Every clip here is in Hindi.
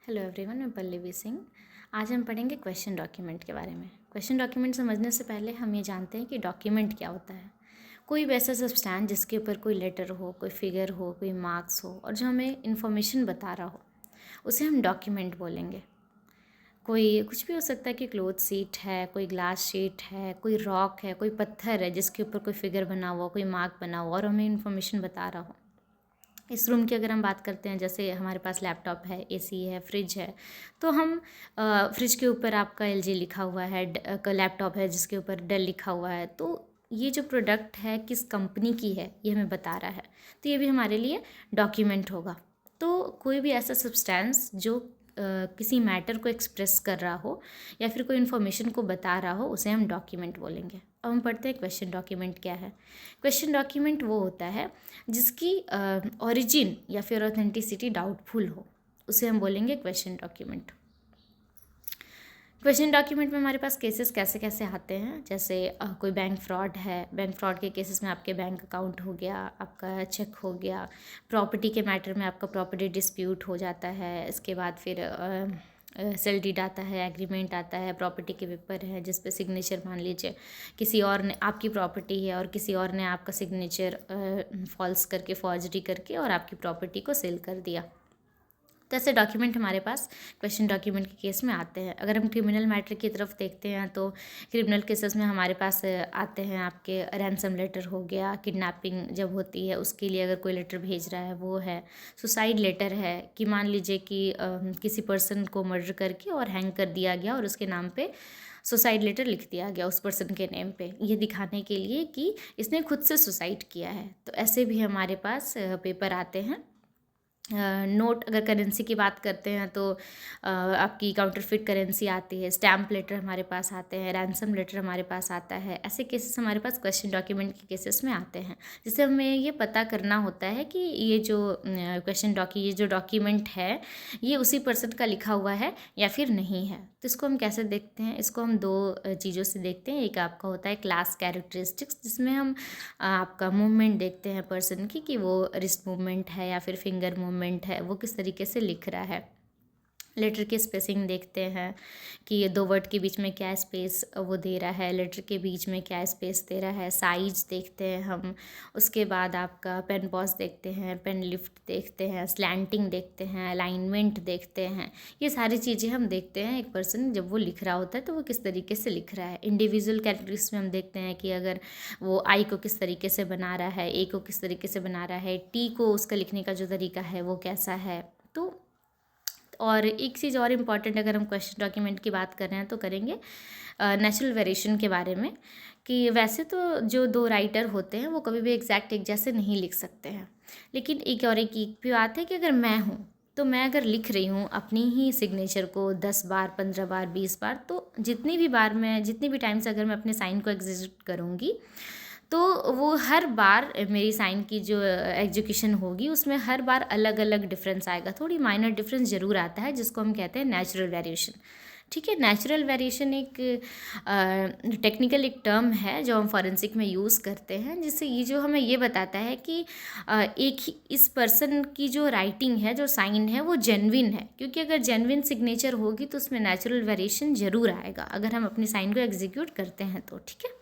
हेलो एवरीवन, मैं पल्लवी सिंह। आज हम पढ़ेंगे क्वेश्चन डॉक्यूमेंट के बारे में। क्वेश्चन डॉक्यूमेंट समझने से पहले हम ये जानते हैं कि डॉक्यूमेंट क्या होता है। कोई भी ऐसा सब्सटेंस जिसके ऊपर कोई लेटर हो, कोई फिगर हो, कोई मार्क्स हो और जो हमें इन्फॉर्मेशन बता रहा हो, उसे हम डॉक्यूमेंट बोलेंगे। कोई कुछ भी हो सकता है कि क्लोथ सीट है, कोई ग्लास शीट है, कोई रॉक है, कोई पत्थर है जिसके ऊपर कोई फिगर बना हुआ, कोई मार्क बना हुआ और हमें इन्फॉर्मेशन बता रहा हो। इस रूम की अगर हम बात करते हैं, जैसे हमारे पास लैपटॉप है, एसी है, फ्रिज है, तो हम फ्रिज के ऊपर आपका एलजी लिखा हुआ है, लैपटॉप है जिसके ऊपर डेल लिखा हुआ है, तो ये जो प्रोडक्ट है किस कंपनी की है ये हमें बता रहा है, तो ये भी हमारे लिए डॉक्यूमेंट होगा। तो कोई भी ऐसा सब्सटेंस जो किसी मैटर को एक्सप्रेस कर रहा हो या फिर कोई इन्फॉर्मेशन को बता रहा हो, उसे हम डॉक्यूमेंट बोलेंगे। अब हम पढ़ते हैं क्वेश्चन डॉक्यूमेंट क्या है। क्वेश्चन डॉक्यूमेंट वो होता है जिसकी ओरिजिन या फिर ऑथेंटिसिटी डाउटफुल हो, उसे हम बोलेंगे क्वेश्चन डॉक्यूमेंट। क्वेश्चन डॉक्यूमेंट में हमारे पास केसेस कैसे कैसे आते हैं, जैसे कोई बैंक फ्रॉड है, बैंक फ्रॉड के केसेस में आपके बैंक अकाउंट हो गया, आपका चेक हो गया, प्रॉपर्टी के मैटर में आपका प्रॉपर्टी डिस्प्यूट हो जाता है, इसके बाद फिर सेल डीड आता है, एग्रीमेंट आता है, प्रॉपर्टी के पेपर है जिस पे सिग्नेचर मान लीजिए किसी और ने, आपकी प्रॉपर्टी है और किसी और ने आपका सिग्नेचर फॉल्स करके, फॉर्जरी करके और आपकी प्रॉपर्टी को सेल कर दिया। तो ऐसे डॉक्यूमेंट हमारे पास क्वेश्चन डॉक्यूमेंट के केस में आते हैं। अगर हम क्रिमिनल मैटर की तरफ देखते हैं तो क्रिमिनल केसेस में हमारे पास आते हैं आपके रैंसम लेटर हो गया, किडनैपिंग जब होती है उसके लिए अगर कोई लेटर भेज रहा है वो है, सुसाइड लेटर है कि मान लीजिए कि किसी पर्सन को मर्डर करके और हैंग कर दिया गया और उसके नाम पे सुसाइड लेटर लिख दिया गया उस पर्सन के नेम पे, ये दिखाने के लिए कि इसने खुद से सुसाइड किया है। तो ऐसे भी हमारे पास पेपर आते हैं। नोट, अगर करेंसी की बात करते हैं तो आपकी काउंटरफिट करेंसी आती है, स्टैम्प लेटर हमारे पास आते हैं, रैंसम लेटर हमारे पास आता है। ऐसे केसेस हमारे पास क्वेश्चन डॉक्यूमेंट के केसेस में आते हैं, जिससे हमें ये पता करना होता है कि ये जो ये जो डॉक्यूमेंट है ये उसी पर्सन का लिखा हुआ है या फिर नहीं है। तो इसको हम कैसे देखते हैं, इसको हम दो चीज़ों से देखते हैं। एक आपका होता है क्लास कैरेक्टरिस्टिक्स, जिसमें हम आपका मूवमेंट देखते हैं पर्सन की कि वो रिस्ट मूवमेंट है या फिर फिंगर मूवमेंट है, वो किस तरीके से लिख रहा है। लेटर की स्पेसिंग देखते हैं कि ये दो वर्ड के बीच में क्या स्पेस वो दे रहा है, लेटर के बीच में क्या स्पेस दे रहा है। साइज देखते हैं हम। उसके बाद आपका पेन पॉज देखते हैं, पेन लिफ्ट देखते हैं, स्लैंटिंग देखते हैं, अलाइनमेंट देखते हैं। ये सारी चीज़ें हम देखते हैं एक पर्सन जब वो लिख रहा होता है तो वो किस तरीके से लिख रहा है। इंडिविजुअल कैरेक्टरिस्टिक्स में हम देखते हैं कि अगर वो आई को किस तरीके से बना रहा है, ए को किस तरीके से बना रहा है, टी को उसका लिखने का जो तरीका है वो कैसा है। तो और एक चीज़ और इम्पॉर्टेंट, अगर हम क्वेश्चन डॉक्यूमेंट की बात कर रहे हैं तो करेंगे नेचुरल वेरिएशन के बारे में, कि वैसे तो जो दो राइटर होते हैं वो कभी भी एग्जैक्ट एक जैसे नहीं लिख सकते हैं, लेकिन एक भी बात है कि अगर मैं हूँ तो मैं अगर लिख रही हूँ अपनी ही सिग्नेचर को 10 बार, 15 बार, 20 बार, तो जितनी भी टाइम से अगर मैं अपने साइन को एग्जीक्यूट करूँगी तो वो हर बार मेरी साइन की जो एग्जीक्यूशन होगी उसमें हर बार अलग अलग डिफरेंस आएगा। थोड़ी माइनर डिफरेंस ज़रूर आता है जिसको हम कहते हैं नेचुरल वेरिएशन। ठीक है, नेचुरल वेरिएशन एक टेक्निकल एक टर्म है जो हम फॉरेंसिक में यूज़ करते हैं, जिससे ये जो हमें ये बताता है कि एक ही इस पर्सन की जो राइटिंग है, जो साइन है वो जेन्युइन है, क्योंकि अगर जेन्युइन सिग्नेचर होगी तो उसमें नेचुरल वेरिएशन ज़रूर आएगा अगर हम अपनी साइन को एग्जीक्यूट करते हैं तो। ठीक है,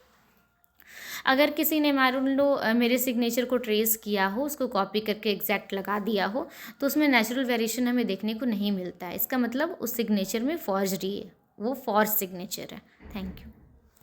अगर किसी ने मान लो मेरे सिग्नेचर को ट्रेस किया हो, उसको कॉपी करके एग्जैक्ट लगा दिया हो, तो उसमें नेचुरल वेरिएशन हमें देखने को नहीं मिलता है। इसका मतलब उस सिग्नेचर में फॉर्जरी है, वो फॉर्ज सिग्नेचर है। Thank you.